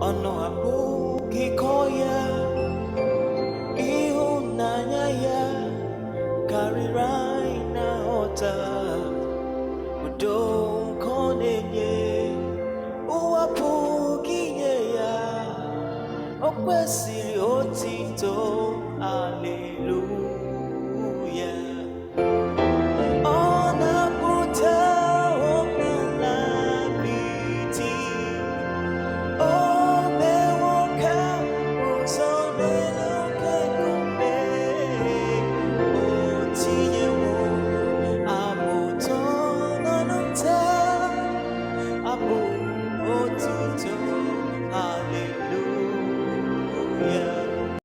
Ono abugi koya ihunanya ya karirai na ota udo konenye uwapugi ya okwesiri otito hallelujah. Hallelujah.